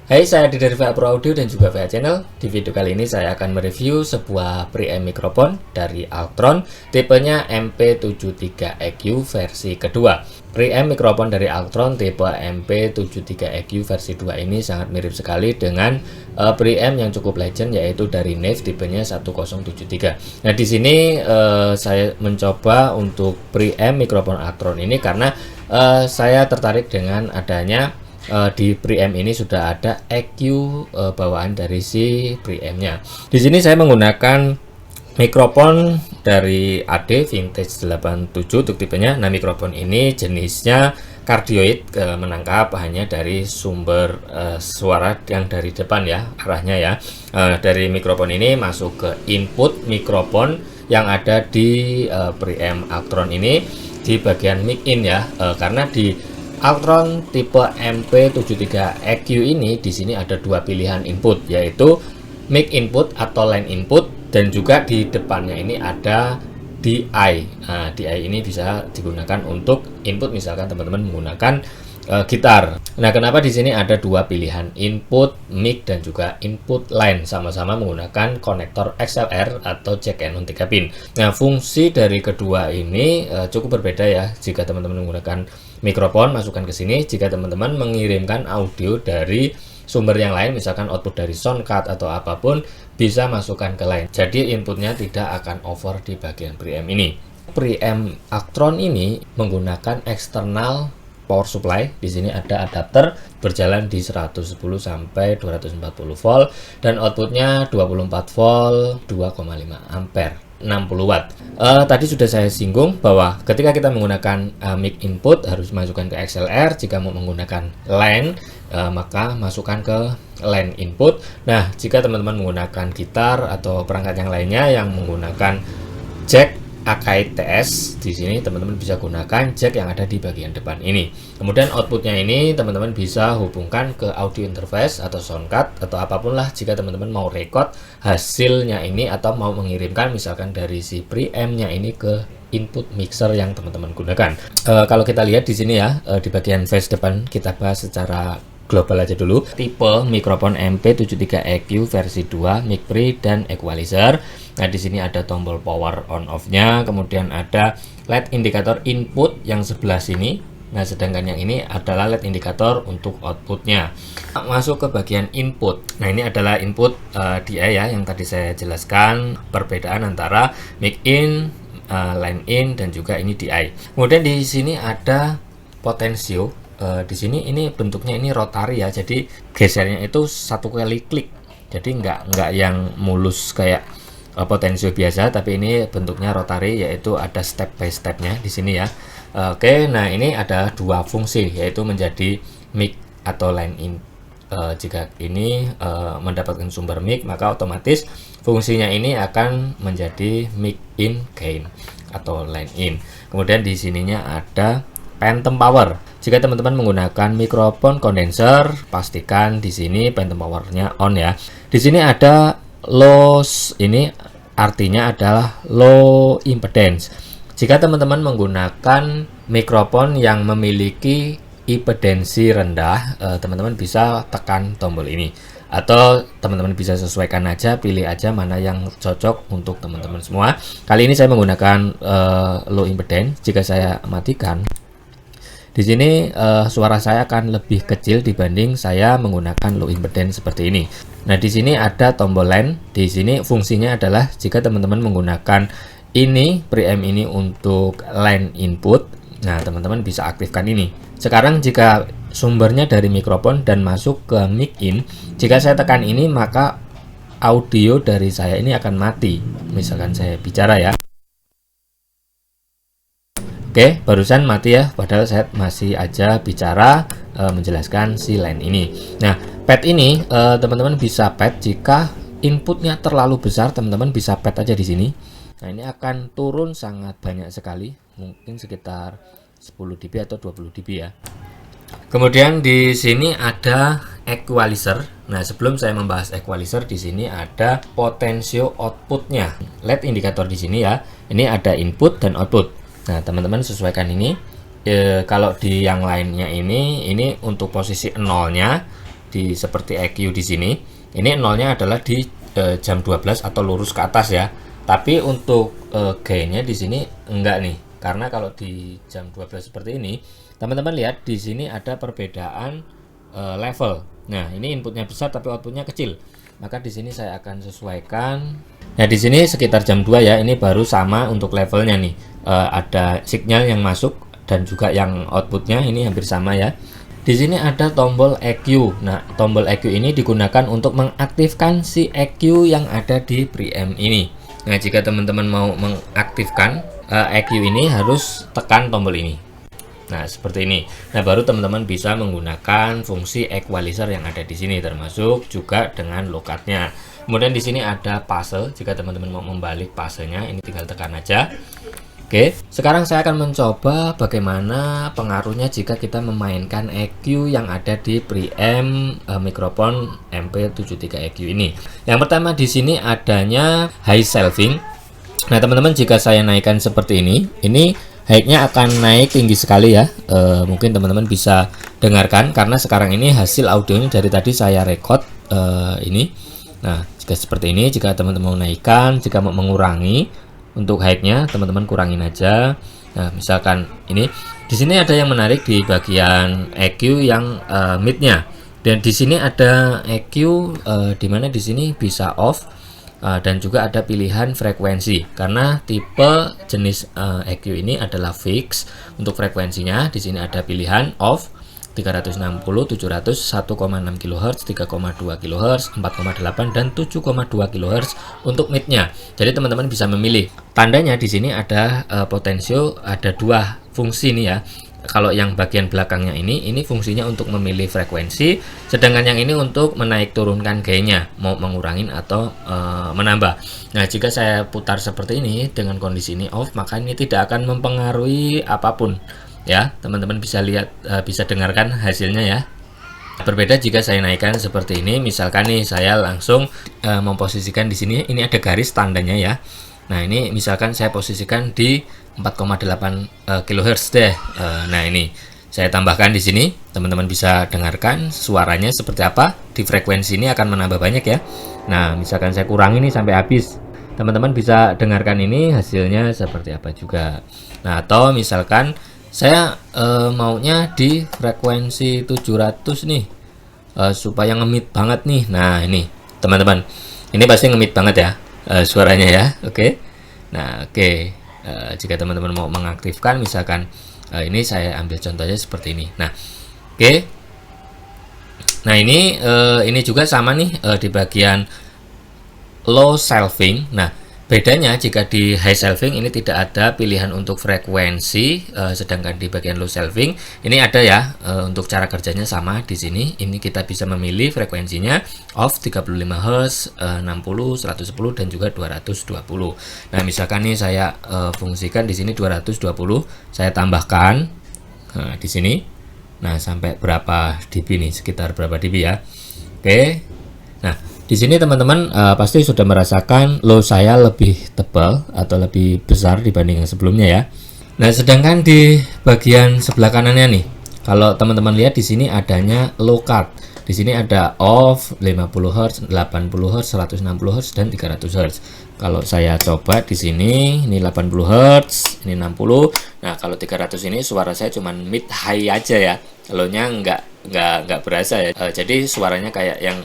Hai, saya Adi dari VA Pro Audio dan juga VA Channel. Di video kali ini saya akan mereview sebuah preamp mikrofon dari Altron, tipenya MP73EQ versi kedua. Preamp mikrofon dari Altron tipe MP73EQ versi 2 ini sangat mirip sekali dengan preamp yang cukup legend, yaitu dari Neve tipenya 1073. Nah, di sini saya mencoba untuk preamp mikrofon Altron ini karena saya tertarik dengan adanya di preamp ini sudah ada EQ bawaan dari si preampnya. Di sini saya menggunakan mikrofon dari AD Vintage 87 untuk tipenya. Nah, mikrofon ini jenisnya cardioid, menangkap hanya dari sumber suara yang dari depan ya, arahnya ya. Dari mikrofon ini masuk ke input mikrofon yang ada di preamp Altron ini di bagian mic in ya, karena di Altron tipe MP73EQ ini di sini ada dua pilihan input, yaitu mic input atau line input, dan juga di depannya ini ada DI. Nah, DI ini bisa digunakan untuk input, misalkan teman-teman menggunakan gitar. Nah, kenapa di sini ada dua pilihan input mic dan juga input line, sama-sama menggunakan konektor XLR atau jack and 3 pin. Nah, fungsi dari kedua ini cukup berbeda ya. Jika teman-teman menggunakan mikrofon, masukkan ke sini. Jika teman-teman mengirimkan audio dari sumber yang lain, misalkan output dari soundcard atau apapun, bisa masukkan ke line. Jadi inputnya tidak akan over di bagian preamp ini. Preamp Altron ini menggunakan eksternal power supply. Di sini ada adapter berjalan di 110 sampai 240 volt dan outputnya 24 volt 2,5 ampere 60 watt. Tadi sudah saya singgung bahwa ketika kita menggunakan mic input harus masukkan ke XLR. Jika mau menggunakan line, maka masukkan ke line input. Nah, jika teman-teman menggunakan gitar atau perangkat yang lainnya yang menggunakan jack Akai TS, di sini teman-teman bisa gunakan jack yang ada di bagian depan ini. Kemudian outputnya ini teman-teman bisa hubungkan ke audio interface atau soundcard atau apapun lah jika teman-teman mau record hasilnya ini atau mau mengirimkan misalkan dari si preampnya ini ke input mixer yang teman-teman gunakan. Kalau kita lihat di sini ya, di bagian face depan kita bahas secara global aja dulu. Tipe mikrofon MP73EQ versi 2, mic pre dan equalizer. Nah, di sini ada tombol power on off-nya, kemudian ada LED indikator input yang sebelah sini. Nah, sedangkan yang ini adalah LED indikator untuk outputnya. Masuk ke bagian input. Nah, ini adalah input DI ya, yang tadi saya jelaskan perbedaan antara mic in, line in, dan juga ini DI. Kemudian di sini ada potensio. Di sini ini bentuknya ini rotary ya, jadi gesernya itu satu kali klik, jadi nggak yang mulus kayak potensio biasa, tapi ini bentuknya rotary, yaitu ada step by stepnya di sini ya. Oke, nah ini ada dua fungsi, yaitu menjadi mic atau line in. Jika ini mendapatkan sumber mic, maka otomatis fungsinya ini akan menjadi mic in gain atau line in. Kemudian di sininya ada phantom power. Jika teman-teman menggunakan mikrofon kondenser, pastikan di sini phantom powernya on ya. Di sini ada loss, ini artinya adalah low impedance. Jika teman-teman menggunakan mikrofon yang memiliki impedensi rendah, teman-teman bisa tekan tombol ini, atau teman-teman bisa sesuaikan aja, pilih aja mana yang cocok untuk teman-teman semua. Kali ini saya menggunakan low impedance. Jika saya matikan, di sini suara saya akan lebih kecil dibanding saya menggunakan low impedance seperti ini. Nah, di sini ada tombol line. Di sini fungsinya adalah jika teman-teman menggunakan ini preamp ini untuk line input, nah teman-teman bisa aktifkan ini. Sekarang jika sumbernya dari mikrofon dan masuk ke mic in, jika saya tekan ini maka audio dari saya ini akan mati. Misalkan saya bicara ya. Oke, barusan mati ya, padahal saya masih aja bicara menjelaskan si line ini. Nah, pad ini teman-teman bisa pad jika inputnya terlalu besar, teman-teman bisa pad aja di sini. Nah, ini akan turun sangat banyak sekali, mungkin sekitar 10 dB atau 20 dB ya. Kemudian di sini ada equalizer. Nah, sebelum saya membahas equalizer, di sini ada potensio outputnya. LED indikator di sini ya. Ini ada input dan output. Nah, teman-teman sesuaikan ini. Kalau di yang lainnya ini untuk posisi nolnya, di seperti EQ di sini. Ini nolnya adalah di jam 12 atau lurus ke atas ya. Tapi untuk gainnya di sini enggak nih. Karena kalau di jam 12 seperti ini, teman-teman lihat di sini ada perbedaan level. Nah, ini inputnya besar tapi outputnya kecil. Maka di sini saya akan sesuaikan. Nah, di sini sekitar jam 2 ya. Ini baru sama untuk levelnya nih. Ada sinyal yang masuk dan juga yang outputnya ini hampir sama ya. Di sini ada tombol EQ. Nah, tombol EQ ini digunakan untuk mengaktifkan si EQ yang ada di preamp ini. Nah, jika teman-teman mau mengaktifkan EQ ini harus tekan tombol ini. Nah, seperti ini. Nah, baru teman-teman bisa menggunakan fungsi equalizer yang ada di sini, termasuk juga dengan locatnya. Kemudian di sini ada fase. Jika teman-teman mau membalik fasenya, ini tinggal tekan aja. Oke, sekarang saya akan mencoba bagaimana pengaruhnya jika kita memainkan EQ yang ada di preamp mikrofon MP73 EQ ini. Yang pertama di sini adanya high shelving. Nah, teman-teman, jika saya naikkan seperti ini high-nya akan naik tinggi sekali ya. Mungkin teman-teman bisa dengarkan karena sekarang ini hasil audionya dari tadi saya record ini. Nah, jika seperti ini, jika teman-teman mau naikkan, jika mau mengurangi untuk high-nya, teman-teman kurangin aja. Nah, misalkan ini, di sini ada yang menarik di bagian EQ yang mid-nya. Dan di sini ada EQ di mana di sini bisa off. Dan juga ada pilihan frekuensi karena tipe jenis EQ ini adalah fix. Untuk frekuensinya di sini ada pilihan off 360, 700, 1,6 kHz, 3,2 kHz, 4,8 dan 7,2 kHz untuk mid-nya. Jadi teman-teman bisa memilih. Tandanya di sini ada potensio, ada dua fungsi nih ya. Kalau yang bagian belakangnya ini fungsinya untuk memilih frekuensi, sedangkan yang ini untuk menaik turunkan gainnya, mau mengurangin atau menambah. Nah, jika saya putar seperti ini dengan kondisi ini off, maka ini tidak akan mempengaruhi apapun ya. Teman-teman bisa lihat, bisa dengarkan hasilnya ya. Berbeda jika saya naikkan seperti ini, misalkan nih saya langsung memposisikan di sini, ini ada garis tandanya ya. Nah, ini misalkan saya posisikan di 4,8 kHz deh. Nah, ini saya tambahkan di sini, teman-teman bisa dengarkan suaranya seperti apa. Di frekuensi ini akan menambah banyak ya. Nah, misalkan saya kurangi ini sampai habis, teman-teman bisa dengarkan ini hasilnya seperti apa juga. Nah, atau misalkan saya maunya di frekuensi 700 nih, supaya ngemit banget nih. Nah, ini teman-teman, ini pasti ngemit banget ya suaranya ya. Oke. Nah, oke. Jika teman-teman mau mengaktifkan, misalkan ini saya ambil contohnya seperti ini. Nah, oke. Nah, ini juga sama nih di bagian low shelving. Nah, bedanya jika di high shelving ini tidak ada pilihan untuk frekuensi, sedangkan di bagian low shelving ini ada ya. Untuk cara kerjanya sama di sini. Ini kita bisa memilih frekuensinya off 35 Hz, 60, 110 dan juga 220. Nah, misalkan nih saya fungsikan di sini 220, saya tambahkan di sini. Nah, sampai berapa dB nih? Sekitar berapa dB ya? Oke. Nah, di sini teman-teman pasti sudah merasakan low saya lebih tebal atau lebih besar dibanding yang sebelumnya ya. Nah, sedangkan di bagian sebelah kanannya nih, kalau teman-teman lihat di sini adanya low cut. Di sini ada off 50 Hz, 80 Hz, 160 Hz dan 300 Hz. Kalau saya coba di sini, ini 80 Hz, ini 60. Nah, kalau 300 ini suara saya cuman mid high aja ya. Low-nya nggak berasa ya. Jadi suaranya kayak yang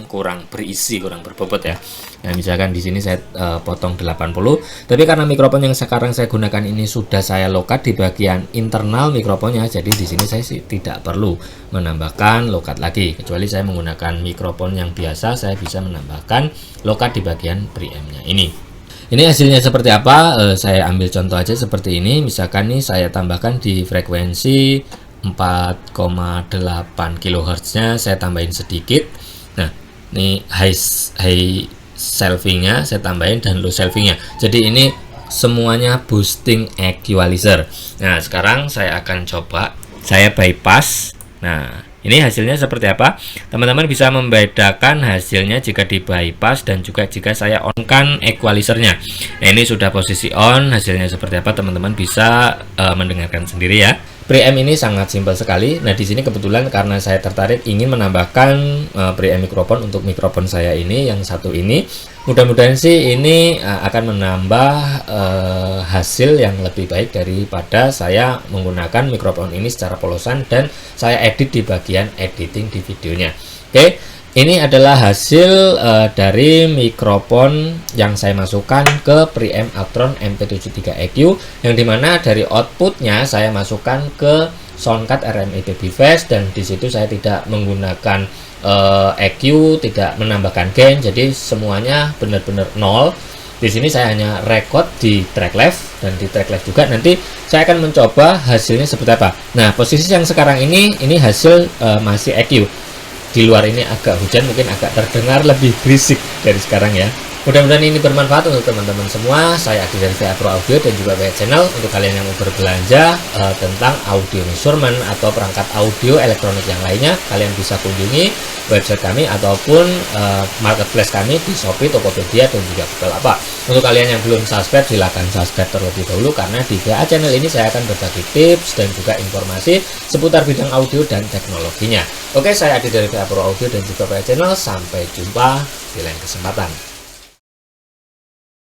kurang berisi, kurang berbobot ya. Nah, misalkan di sini saya potong 80, tapi karena mikrofon yang sekarang saya gunakan ini sudah saya low cut di bagian internal mikrofonnya, jadi di sini saya sih tidak perlu menambahkan low cut lagi. Kecuali saya menggunakan mikrofon yang biasa, saya bisa menambahkan low cut di bagian preamp-nya ini. Ini hasilnya seperti apa? Saya ambil contoh aja seperti ini. Misalkan nih saya tambahkan di frekuensi 4,8 kHz-nya, saya tambahin sedikit. Nah, ini high shelving-nya saya tambahin dan low shelving-nya. Jadi ini semuanya boosting equalizer. Nah, sekarang saya akan coba saya bypass. Nah, ini hasilnya seperti apa? Teman-teman bisa membedakan hasilnya jika di bypass dan juga jika saya on-kan equalizer-nya. Nah, ini sudah posisi on, hasilnya seperti apa teman-teman bisa mendengarkan sendiri ya. Preamp ini sangat simpel sekali. Nah, di sini kebetulan karena saya tertarik ingin menambahkan preamp mikrofon untuk mikrofon saya ini yang satu ini. Mudah-mudahan sih ini akan menambah hasil yang lebih baik daripada saya menggunakan mikrofon ini secara polosan dan saya edit di bagian editing di videonya. Oke. Ini adalah hasil dari mikrofon yang saya masukkan ke preamp Altron MP73EQ, yang dimana dari outputnya saya masukkan ke soundcard RMI Babyface, dan di situ saya tidak menggunakan EQ, tidak menambahkan gain, jadi semuanya benar-benar nol. Di sini saya hanya record di track left, dan di track left juga nanti saya akan mencoba hasilnya seperti apa. Nah, posisi yang sekarang ini hasil masih EQ. Di luar ini agak hujan, mungkin agak terdengar lebih berisik dari sekarang ya. Mudah-mudahan ini bermanfaat untuk teman-teman semua. Saya Adi dari VA Pro Audio dan juga VA Channel. Untuk kalian yang mau berbelanja tentang audio measurement atau perangkat audio elektronik yang lainnya, kalian bisa kunjungi website kami ataupun marketplace kami di Shopee, Tokopedia, dan juga Bukalapak. Untuk kalian yang belum subscribe, silahkan subscribe terlebih dahulu, karena di VA Channel ini saya akan berbagi tips dan juga informasi seputar bidang audio dan teknologinya. Oke, saya Adi dari VA Pro Audio dan juga VA Channel. Sampai jumpa di lain kesempatan.